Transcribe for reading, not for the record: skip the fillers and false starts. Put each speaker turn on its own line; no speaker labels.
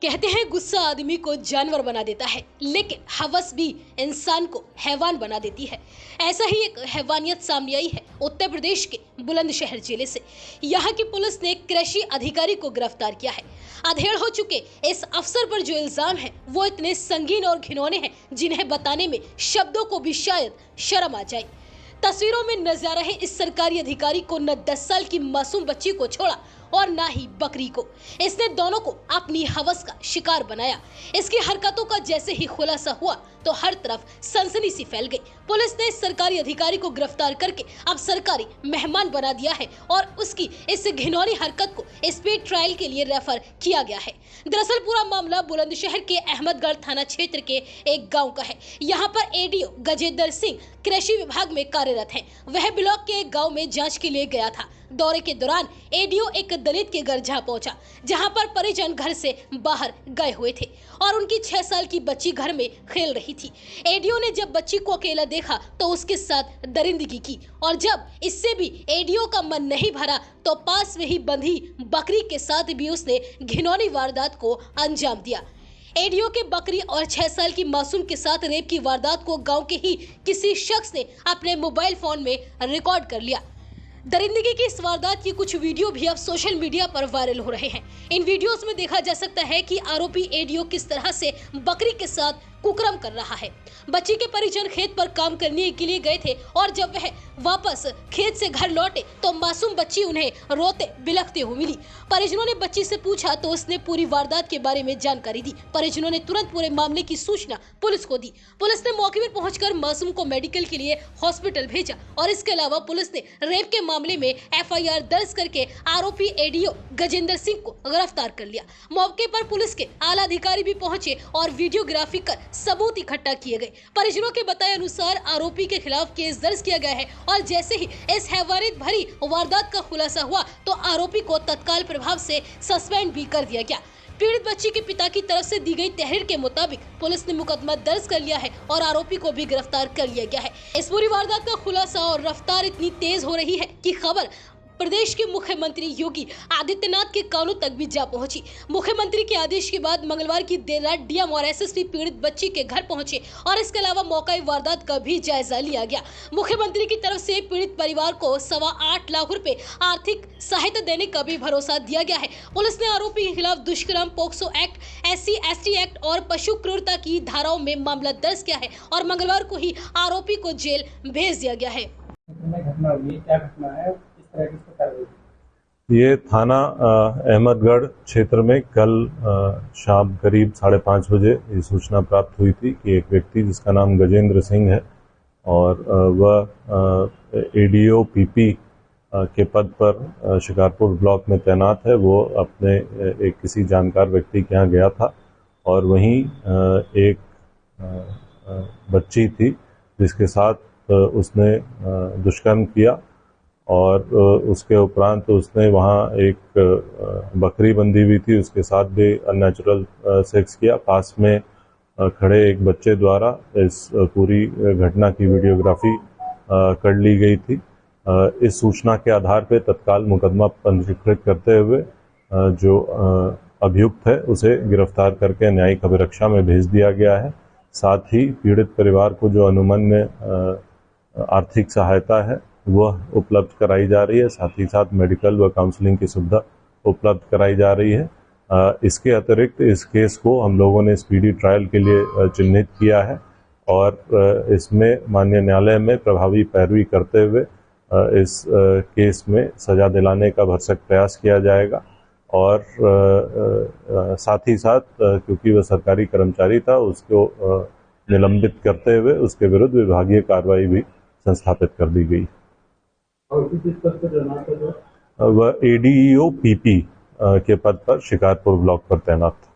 कहते हैं गुस्सा आदमी को जानवर बना देता है, लेकिन हवस भी इंसान को हैवान बना देती है। ऐसा ही एक हैवानियत सामने आई है उत्तर प्रदेश के बुलंदशहर जिले से। यहाँ की पुलिस ने कृषि अधिकारी को गिरफ्तार किया है। अधेड़ हो चुके इस अफसर पर जो इल्जाम है वो इतने संगीन और घिनौने हैं जिन्हें बताने में शब्दों को भी शायद शर्म आ जाए। तस्वीरों में नजर आ रहे इस सरकारी अधिकारी को न 10 साल की मासूम बच्ची को छोड़ा और ना ही बकरी को। इसने दोनों को अपनी हवस का शिकार बनाया। इसकी हरकतों का जैसे ही खुलासा हुआ तो हर तरफ सनसनी सी फैल गई। पुलिस ने इस सरकारी अधिकारी को गिरफ्तार करके अब सरकारी मेहमान बना दिया है और उसकी इस घिनौनी हरकत को स्पीड ट्रायल के लिए रेफर किया गया है। दरअसल पूरा मामला बुलंदशहर के अहमदगढ़ थाना क्षेत्र के एक गाँव का है। यहाँ पर एडीओ गजेंद्र सिंह कृषि विभाग में कार्यरत है। वह ब्लॉक के एक गाँव में जाँच के लिए गया था। दौरे के दौरान एडीओ एक दलित के घर जा पहुंचा, जहां पर परिजन घर से बाहर गए हुए थे और उनकी 6 साल की बच्ची घर में खेल रही थी। एडीओ ने जब बच्ची को अकेला देखा तो उसके साथ दरिंदगी की और जब इससे भी एडीओ का मन नहीं भरा तो पास में ही बंधी बकरी के साथ भी उसने घिनौनी वारदात को अंजाम दिया। एडीओ के बकरी और 6 साल की मासूम के साथ रेप की वारदात को गाँव के ही किसी शख्स ने अपने मोबाइल फोन में रिकॉर्ड कर लिया। दरिंदगी की इस वारदात की कुछ वीडियो भी अब सोशल मीडिया पर वायरल हो रहे हैं। इन वीडियोस में देखा जा सकता है कि आरोपी एडीओ किस तरह से बकरी के साथ कुकर्म कर रहा है। बच्ची के परिजन खेत पर काम करने के लिए गए थे और जब वह वापस खेत से घर लौटे तो मासूम बच्ची उन्हें रोते बिलखते हुए मिली। परिजनों ने बच्ची से पूछा तो उसने पूरी वारदात के बारे में जानकारी दी। परिजनों ने तुरंत पूरे मामले की सूचना पुलिस को दी। पुलिस ने मौके पर पहुंचकर मासूम को मेडिकल के लिए हॉस्पिटल भेजा और इसके अलावा पुलिस ने रेप के मामले में FIR दर्ज करके आरोपी एडीओ गजेंद्र सिंह को गिरफ्तार कर लिया। मौके पर पुलिस के आला अधिकारी भी पहुंचे और वीडियोग्राफी कर सबूत इकट्ठा किए गए। परिजनों के बताए अनुसार आरोपी के खिलाफ केस दर्ज किया गया है और जैसे ही इस हैवानियत भरी वारदात का खुलासा हुआ तो आरोपी को तत्काल प्रभाव से सस्पेंड भी कर दिया गया। पीड़ित बच्ची के पिता की तरफ से दी गई तहरीर के मुताबिक पुलिस ने मुकदमा दर्ज कर लिया है और आरोपी को भी गिरफ्तार कर लिया गया है। इस पूरी वारदात का खुलासा और रफ्तार इतनी तेज हो रही है कि खबर प्रदेश के मुख्यमंत्री योगी आदित्यनाथ के कानों तक भी जा पहुंची। मुख्यमंत्री के आदेश के बाद मंगलवार की देर रात डीएम और एसएसपी पीड़ित बच्ची के घर पहुंचे और इसके अलावा मौका वारदात का भी जायजा लिया गया। मुख्यमंत्री की तरफ से पीड़ित परिवार को 8.25 लाख रुपए आर्थिक सहायता देने का भी भरोसा दिया गया है। पुलिस ने आरोपी के खिलाफ दुष्कर्म, पोक्सो एक्ट, SC/ST एक्ट और पशु क्रूरता की धाराओं में मामला दर्ज किया है और मंगलवार को ही आरोपी को जेल भेज दिया गया है।
ये थाना अहमदगढ़ क्षेत्र में कल शाम करीब 5:30 बजे ये सूचना प्राप्त हुई थी कि एक व्यक्ति जिसका नाम गजेंद्र सिंह है और वह एडीओ PP के पद पर शिकारपुर ब्लॉक में तैनात है, वो अपने एक किसी जानकार व्यक्ति के यहाँ गया था और वहीं एक बच्ची थी जिसके साथ उसने दुष्कर्म किया और उसके उपरांत उसने वहाँ एक बकरी बंधी हुई थी, उसके साथ भी अननेचुरल सेक्स किया। पास में खड़े एक बच्चे द्वारा इस पूरी घटना की वीडियोग्राफी कर ली गई थी। इस सूचना के आधार पर तत्काल मुकदमा पंजीकृत करते हुए जो अभियुक्त है उसे गिरफ्तार करके न्यायिक अभिरक्षा में भेज दिया गया है। साथ ही पीड़ित परिवार को जो अनुमन में आर्थिक सहायता है वह उपलब्ध कराई जा रही है, साथ ही साथ मेडिकल व काउंसलिंग की सुविधा उपलब्ध कराई जा रही है। इसके अतिरिक्त इस केस को हम लोगों ने स्पीडी ट्रायल के लिए चिन्हित किया है और इसमें माननीय न्यायालय में प्रभावी पैरवी करते हुए इस केस में सजा दिलाने का भरसक प्रयास किया जाएगा और साथ ही साथ क्योंकि वह सरकारी कर्मचारी था उसको निलंबित करते हुए उसके विरुद्ध विभागीय कार्रवाई भी संस्थापित कर दी गई। वह एडीओ PP के पद पर शिकारपुर ब्लॉक पर तैनात था।